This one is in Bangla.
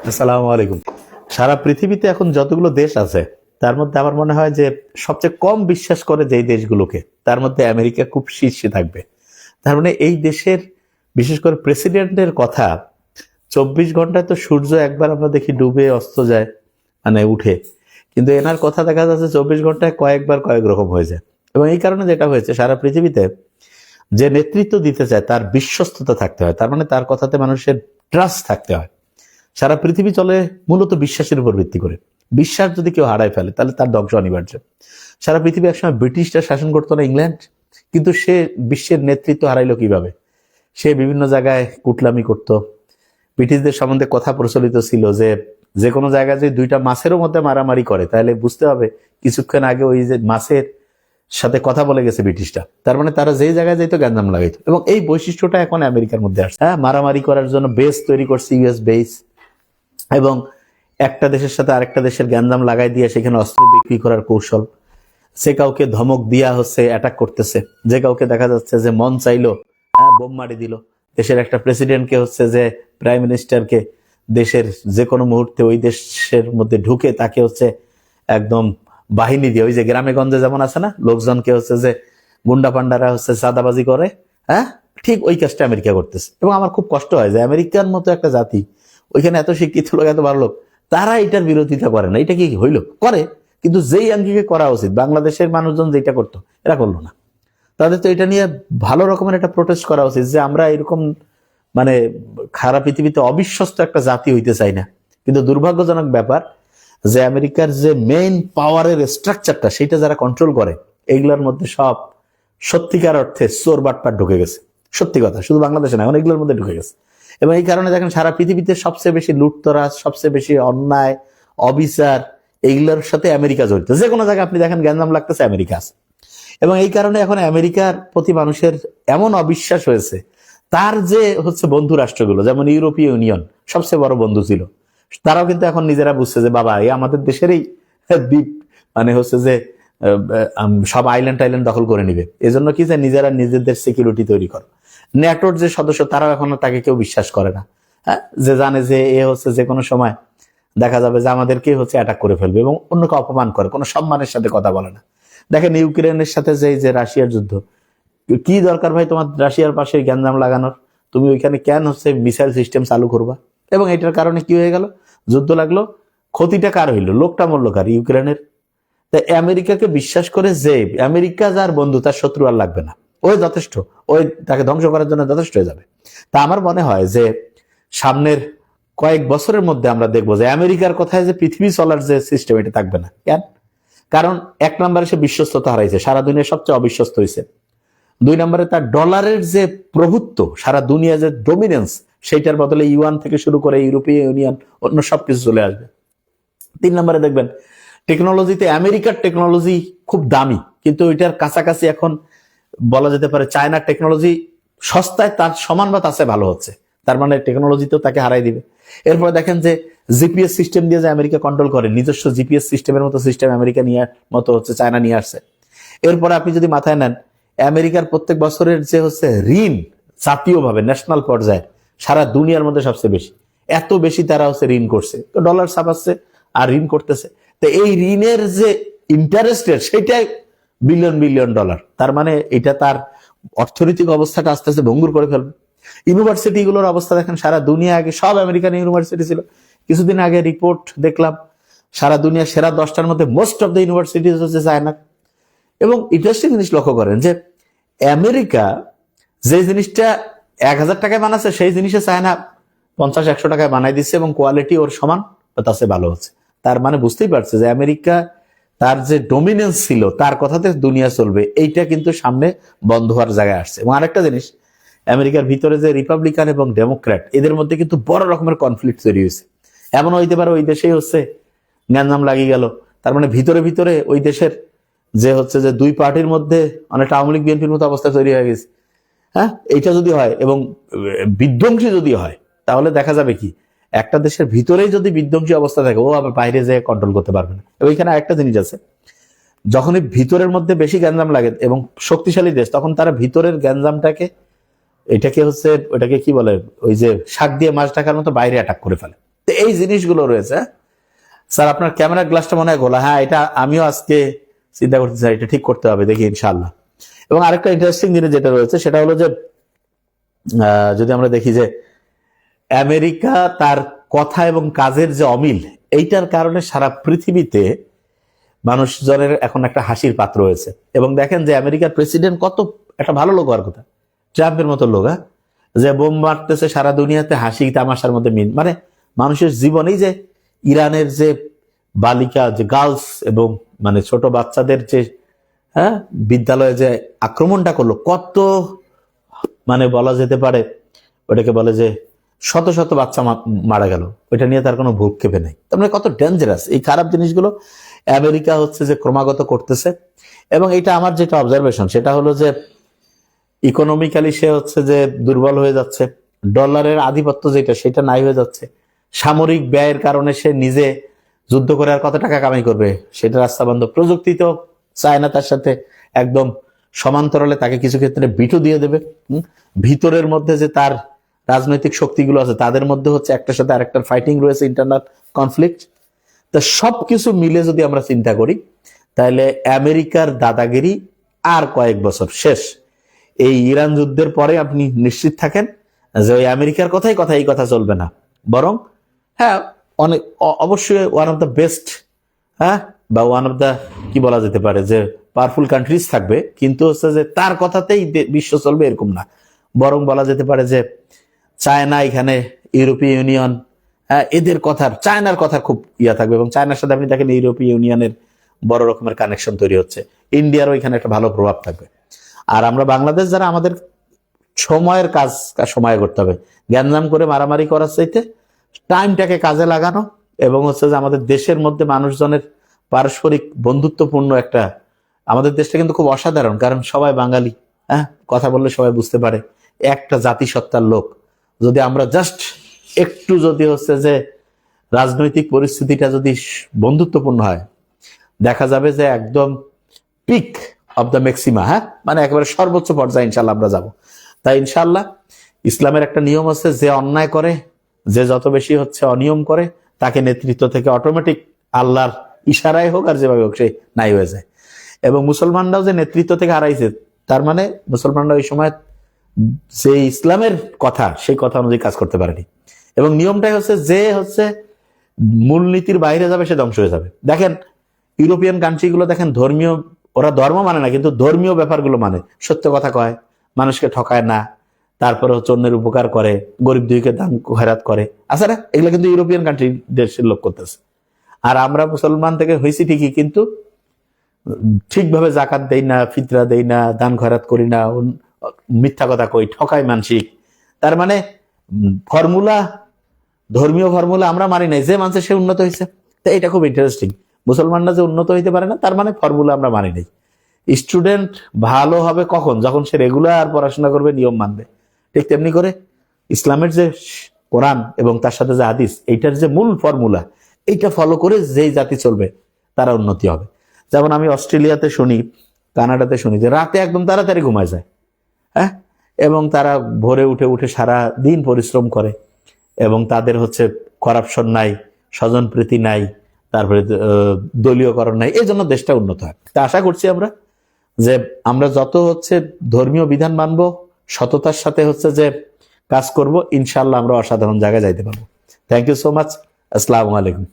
আসসালামু আলাইকুম। সারা পৃথিবীতে এখন যতগুলো দেশ আছে তার মধ্যে আমার মনে হয় যে সবচেয়ে কম বিশ্বাস করে যেই দেশগুলোকে, তার মধ্যে আমেরিকা খুব শীর্ষে থাকবে। তার মানে এই দেশের বিশেষ করে প্রেসিডেন্টের কথা, 24 ঘন্টায় তো সূর্য একবার আমরা দেখি ডুবে অস্ত যায়, মানে উঠে, কিন্তু এনার কথা দেখা যাচ্ছে 24 ঘন্টায় কয়েকবার কয়েক রকম হয়ে যায়। এবং এই কারণে যেটা হয়েছে, সারা পৃথিবীতে যে নেতৃত্ব দিতে চায় তার বিশ্বস্ততা থাকতে হয়, তার মানে তার কথাতে মানুষের ট্রাস্ট থাকতে হয়। সারা পৃথিবী চলে মূলত বিশ্বাসের উপর ভিত্তি করে। বিশ্বাস যদি কেউ হারায় ফেলে তাহলে তার ধ্বংস অনিবার্য। সারা পৃথিবী একসময় ব্রিটিশরা শাসন করতো না ইংল্যান্ড, কিন্তু সে বিশ্বের নেতৃত্ব হারাইলো কিভাবে? সে বিভিন্ন জায়গায় কুটলামি করত। ব্রিটিশদের সম্বন্ধে কথা প্রচলিত ছিল যে যে কোনো জায়গায় যদি দুইটা মাছেরও মধ্যে মারামারি করে তাহলে বুঝতে হবে কিছুক্ষণ আগে ওই যে মাছের সাথে কথা বলে গেছে ব্রিটিশরা। তার মানে তারা যেই জায়গায় যাইতো গ্যাঞ্জাম লাগাইতো। এবং এই বৈশিষ্ট্যটা এখন আমেরিকার মধ্যে আসছে। হ্যাঁ, মারামারি করার জন্য বেস তৈরি করছে, ইউএস বেস, এবং একটা দেশের সাথে আরেকটা দেশের গ্যাঞ্জাম লাগাই দিয়ে সেখানে অস্ত্র বিক্রি করার কৌশল। সে কাউকে ধমক দিয়া হচ্ছে অ্যাটাক করতেছে, যে কাউকে দেখা যাচ্ছে যে মন চাইলো বোম মারি দিল। দেশের একটা প্রেসিডেন্টকে হচ্ছে যে প্রাইম মিনিস্টারকে দেশের যে কোনো মুহূর্তে ওই দেশের মধ্যে ঢুকে তাকে হচ্ছে একদম বাহিনী দিয়ে, ওই যে গ্রামে গঞ্জে যেমন আছে না, লোকজনকে হচ্ছে যে গুন্ডা পান্ডারা হচ্ছে চাঁদাবাজি করে, হ্যাঁ, ঠিক ওই কাজটা আমেরিকা করতেছে। এবং আমার খুব কষ্ট হয় যে আমেরিকার মতো একটা জাতি, ওইখানে এত শিক্ষিত লোক, এত ভালো লোক, তারা এটার বিরোধিতা করে না। এটা কি হইলো? করে, কিন্তু যেই আঙ্গিকে করা উচিত, বাংলাদেশের মানুষজন যেটা করতো এরা করলো না। তাদের তো এটা নিয়ে ভালো রকমের একটা প্রোটেস্ট করা উচিত যে আমরা এরকম মানে খারাপ পৃথিবীতে অবিশ্বস্ত একটা জাতি হইতে চাই না। কিন্তু দুর্ভাগ্যজনক ব্যাপার যে আমেরিকার যে মেইন পাওয়ারের স্ট্রাকচারটা সেটা যারা কন্ট্রোল করে, এইগুলোর মধ্যে সব সত্যিকার অর্থে চোর বাটপাট ঢুকে গেছে। সত্যি কথা, শুধু বাংলাদেশে না, এখন এগুলোর মধ্যে ঢুকে গেছে। এবং এই কারণে দেখেন সারা পৃথিবীতে সবচেয়ে বেশি লুটতরাজ, সবচেয়ে বেশি অন্যায়, অবিচার, এইগুলোর সাথে আমেরিকা জড়িত। যে কোনো জায়গায় আপনি দেখেন গ্যাঞ্জাম লাগতেছে, আমেরিকা আছে। এবং এই কারণে এখন আমেরিকার প্রতি মানুষের এমন অবিশ্বাস হয়েছে, তার যে হচ্ছে বন্ধু রাষ্ট্রগুলো, যেমন ইউরোপীয় ইউনিয়ন সবচেয়ে বড় বন্ধু ছিল, তারাও কিন্তু এখন নিজেরা বুঝছে যে বাবা, এই আমাদের দেশেরই দ্বীপ, মানে হচ্ছে যে সব আইল্যান্ড টাইল্যান্ড দখল করে নিবে। এজন্য কি যে নিজেরা নিজেদের সিকিউরিটি তৈরি করো। ন্যাটোর যে সদস্য, তারাও এখন তাকে কেউ বিশ্বাস করে না। হ্যাঁ, যে জানে যে এ হচ্ছে যে কোনো সময় দেখা যাবে যে আমাদেরকে হচ্ছে অ্যাটাক করে ফেলবে, এবং অন্যকে অপমান করে, কোনো সম্মানের সাথে কথা বলে না। দেখেন ইউক্রেনের সাথে যে রাশিয়ার যুদ্ধ, কি দরকার ভাই তোমার রাশিয়ার পাশে গ্যাঞ্জাম লাগানোর? তুমি ওইখানে কেন হচ্ছে মিসাইল সিস্টেম চালু করবা? এবং এটার কারণে কি হয়ে গেল? যুদ্ধ লাগলো। ক্ষতিটা কার হইলো? লোকটা মূল্য কার? ইউক্রেনের। তাই আমেরিকাকে বিশ্বাস করে যে আমেরিকা যার বন্ধু তার শত্রু আর লাগবে না, ওই যথেষ্ট, ওই তাকে ধ্বংস করার জন্য যথেষ্ট হয়ে যাবে। তা আমার মনে হয় যে সামনের কয়েক বছরের মধ্যে আমরা দেখবো যে আমেরিকার কথায় যে পৃথিবী চলার যে সিস্টেম, এটা থাকবে না। কেন? কারণ এক নম্বরে সে বিশ্বস্ততা হারাইছে, সারা দুনিয়ার সবচেয়ে অবিশ্বস্ত হয়েছে। দুই নম্বরে তার ডলারের যে প্রভুত্ব, সারা দুনিয়া যে ডোমিনেন্স, সেইটার বদলে ইউয়ান থেকে শুরু করে ইউরোপীয় ইউনিয়ন, অন্য সবকিছু চলে আসবে। তিন নম্বরে দেখবেন টেকনোলজিতে আমেরিকার টেকনোলজি খুব দামি, কিন্তু ওইটার কাছাকাছি এখন বলা যেতে পারে চায়নার টেকনোলজি সস্তায় তার সমান বা তাছে ভালো হচ্ছে। তার মানে টেকনোলজিতেও তাকে হারাই দিবে। এরপরে দেখেন যে জিপিএস সিস্টেম দিয়ে যে আমেরিকা কন্ট্রোল করে, নিজস্ব জিপিএস সিস্টেমের মতো সিস্টেম আমেরিকা নিয়ে মতো হচ্ছে চায়না নিয়ে আসছে। এরপরে আপনি যদি মাথায় নেন, আমেরিকার প্রত্যেক বছরের যে হচ্ছে ঋণ, জাতীয়ভাবে ন্যাশনাল পর্যায়ে সারা দুনিয়ার মধ্যে সবচেয়ে বেশি, এত বেশি তারা হচ্ছে ঋণ করছে, ডলার ছাপাচ্ছে আর ঋণ করতেছে। তো এই ঋণের যে ইন্টারেস্ট রেট, সেটাই বিলিয়ন বিলিয়ন ডলার। তার মানে এটা তার অর্থনৈতিক অবস্থাটা আস্তে আস্তে ভঙ্গুর করে ফেলবে। ইউনিভার্সিটি গুলোর অবস্থা দেখেন, সারা দুনিয়া আগে সব আমেরিকান ইউনিভার্সিটি ছিল। কিছুদিন আগে রিপোর্ট দেখলাম, সারা দুনিয়ার সেরা 10টার মধ্যে মোস্ট অফ দ্য ইউনিভার্সিটি হচ্ছে চায়না। এবং ইন্টারেস্টিং জিনিস লক্ষ্য করেন যে আমেরিকা যে জিনিসটা 1000 টাকায় বানাচ্ছে, সেই জিনিসে চায়না 50-100 টাকায় বানাই দিচ্ছে, এবং কোয়ালিটি ওর সমান বা তার চেয়ে ভালো হচ্ছে। তার মানে বুঝতেই পারছে যে আমেরিকা তার যে ডোমিনেন্স ছিল, তার কথাতে দুনিয়া চলবে, এইটা কিন্তু সামনে বন্ধ হওয়ার জায়গায় আসছে। এবং আরেকটা জিনিস, আমেরিকার ভিতরে যে রিপাবলিকান এবং ডেমোক্র্যাট, এদের মধ্যে কিন্তু বড় রকমের কনফ্লিক্ট তৈরি হয়েছে। এমন হইতে পারে ওই দেশেই হচ্ছে গ্যাঞ্জাম লাগিয়ে গেল। তার মানে ভিতরে ভিতরে ওই দেশের যে হচ্ছে যে দুই পার্টির মধ্যে অনেকটা আওয়ামী লীগ বিএনপির মতো অবস্থা তৈরি হয়ে গেছে। হ্যাঁ, এইটা যদি হয় এবং বিধ্বংসী যদি হয়, তাহলে দেখা যাবে কি, একটা দেশের ভিতরেই যদি বিধ্বংসী অবস্থা থাকে, ও আবার বাইরে যেয়ে কন্ট্রোল করতে পারবে না। এবং এখানে একটা জিনিস আছে, যখনই ভিতরের মধ্যে বেশি গ্যাঞ্জাম লাগে এবং শক্তিশালী দেশ, তখন তারা ভিতরের গ্যাঞ্জামটাকে, এটাকে হচ্ছে ওটাকে কি বলে, ওই যে শাক দিয়ে মাছ ঢাকার মতো বাইরে অ্যাটাক করে ফেলে। তো এই জিনিসগুলো রয়েছে। স্যার আপনার ক্যামেরার গ্লাসটা মনে হয় গোলা, হ্যাঁ এটা আমিও আজকে চিন্তা করতে চাই, এটা ঠিক করতে হবে, দেখি ইনশাআল্লাহ। এবং আরেকটা ইন্টারেস্টিং জিনিস যেটা রয়েছে সেটা হলো যে যদি আমরা দেখি যে আমেরিকা তার কথা এবং কাজের যে অমিল, এইটার কারণে সারা পৃথিবীতে মানুষজনের এখন একটা হাসির পাত্র হয়েছে। এবং দেখেন যে আমেরিকার প্রেসিডেন্ট কত একটা ভালো লোক হওয়ার কথা, ট্রাম্পের মতো লোক, যে বোম মারতেছে সারা দুনিয়াতে, হাসি তামাশার মধ্যে মিল, মানে মানুষের জীবনেই যে ইরানের যে বালিকা, যে গার্লস এবং মানে ছোট বাচ্চাদের যে বিদ্যালয়ে যে আক্রমণটা করলো, কত মানে বলা যেতে পারে ওটাকে বলে যে শত শত বাচ্চা মারা গেল, ওইটা নিয়ে তার কোনো ভ্রুক্ষেপে নেই। তার মানে কত ডেঞ্জারাস এই খারাপ জিনিসগুলো আমেরিকা হচ্ছে যে ক্রমাগত করতেছে। এবং এটা আমার যেটা অবজারভেশন সেটা হলো যে ইকোনমিক্যালি সে হচ্ছে যে দুর্বল হয়ে যাচ্ছে, ডলারের আধিপত্য যেটা সেটা নাই হয়ে যাচ্ছে, সামরিক ব্যয়ের কারণে সে নিজে যুদ্ধ করে আর কত টাকা কামাই করবে সেটা রাস্তা বন্ধ, প্রযুক্তি তো চায় না তার সাথে একদম সমান্তরালে, তাকে কিছু ক্ষেত্রে বিটু দিয়ে দেবে। ভিতরের মধ্যে যে তার রাজনৈতিক শক্তিগুলো আছে তাদের মধ্যে হচ্ছে একটার সাথে আরেকটার ফাইটিং রয়েছে, ইন্টারনাল কনফ্লিক্ট। তো সবকিছু মিলে যদি আমরা চিন্তা করি তাহলে আমেরিকার দাদাগিরি আর কয়েক বছর শেষ। এই ইরান যুদ্ধের পরে আপনি নিশ্চিত থাকেন যে ওই আমেরিকার কথাই এই কথা চলবে না, বরং হ্যাঁ অনেক অবশ্যই ওয়ান অফ দ্য বেস্ট, বা ওয়ান অফ দ্য কি বলা যেতে পারে যে পাওয়ারফুল কান্ট্রিজ থাকবে, কিন্তু হচ্ছে যে তার কথাতেই বিশ্ব চলবে এরকম না, বরং বলা যেতে পারে যে চায়না, এখানে ইউরোপীয় ইউনিয়ন, এদের কথার, চায়নার কথার খুব ইয়া থাকবে। এবং চায়নার সাথে আপনি দেখেন ইউরোপীয় ইউনিয়নের বড় রকমের কানেকশন তৈরি হচ্ছে, ইন্ডিয়ারও এখানে একটা ভালো প্রভাব থাকবে। আর আমরা বাংলাদেশ যারা, আমাদের সময়ের কাজ সময়ে করতে হবে, গ্যাঞ্জাম করে মারামারি করার চাইতে টাইমটাকে কাজে লাগানো, এবং হচ্ছে যে আমাদের দেশের মধ্যে মানুষজনের পারস্পরিক বন্ধুত্বপূর্ণ একটা, আমাদের দেশটা কিন্তু খুব অসাধারণ, কারণ সবাই বাঙালি, কথা বললে সবাই বুঝতে পারে, একটা জাতিসত্তার লোক। যদি আমরা জাস্ট একটু যদি হচ্ছে যে রাজনৈতিক পরিস্থিতিটা যদি বন্ধুত্বপূর্ণ হয়, দেখা যাবে যে একদম পিক অফ দ্য ম্যাক্সিমা, মানে একেবারে সর্বোচ্চ পর্যায়ে ইনশাল্লাহ আমরা যাব। তাই ইনশাল্লাহ ইসলামের একটা নিয়ম আছে, যে অন্যায় করে, যে যত বেশি হচ্ছে অনিয়ম করে, তাকে নেতৃত্ব থেকে অটোমেটিক আল্লাহর ইশারায় হোক আর যেভাবে হোক সে নাই হয়ে যায়। এবং মুসলমানরাও যে নেতৃত্ব থেকে হারাইছে, তার মানে মুসলমানরা ওই সময় যে ইসলামের কথা সেই কথা অনুযায়ী কাজ করতে পারেনি। এবং নিয়মটাই হচ্ছে যে হচ্ছে মূলনীতির বাইরে যাবে সে ধ্বংস হয়ে যাবে। দেখেন ইউরোপিয়ান কান্ট্রিগুলো দেখেন, ধর্মীয়, ওরা ধর্ম মানে না কিন্তু ধর্মীয় ব্যাপারগুলো মানে, সত্য কথা কয়, মানুষকে ঠকায় না, তারপরে হচ্ছে অন্যের উপকার করে, গরিব দুইকে দান খয়রাত করে, আছে না? এগুলো কিন্তু ইউরোপিয়ান কান্ট্রি দেশের লোক করতেছে। আর আমরা মুসলমান থেকে হয়েছি ঠিকই, কিন্তু ঠিকভাবে জাকাত দেই না, ফিতরা দেই না, দান খয়রাত করি না, মিথ্যা কথা কই, ঠকাই মানসিক। তার মানে ফর্মুলা, ধর্মীয় ফর্মুলা আমরা মানি নাই, যে মানছে সে উন্নত হয়েছে। তো এটা খুব ইন্টারেস্টিং, মুসলমানরা যে উন্নত হইতে পারে না তার মানে ফর্মুলা আমরা মানি নাই। স্টুডেন্ট ভালো হবে কখন? যখন সে রেগুলার পড়াশোনা করবে, নিয়ম মানবে। ঠিক তেমনি করে ইসলামের যে কোরআন এবং তার সাথে যে হাদিস, এইটার যে মূল ফর্মুলা, এইটা ফলো করে যেই জাতি চলবে তারা উন্নতি হবে। যেমন আমি অস্ট্রেলিয়াতে শুনি, কানাডাতে শুনি যে রাতে একদম তাড়াতাড়ি ঘুমায় যায়, এবং তারা ভোরে উঠে সারা দিন পরিশ্রম করে, এবং তাদের হচ্ছে করাপশন নাই, স্বজনপ্রীতি নাই, তারপরে দলীয়করণ নাই, এই জন্য দেশটা উন্নত হয়। তা আশা করছি আমরা যত হচ্ছে ধর্মীয় বিধান মানবো, সততার সাথে হচ্ছে যে কাজ করব, ইনশাল্লাহ আমরা অসাধারণ জায়গায় যাইতে পারবো। Thank you so much. আসসালামু আলাইকুম।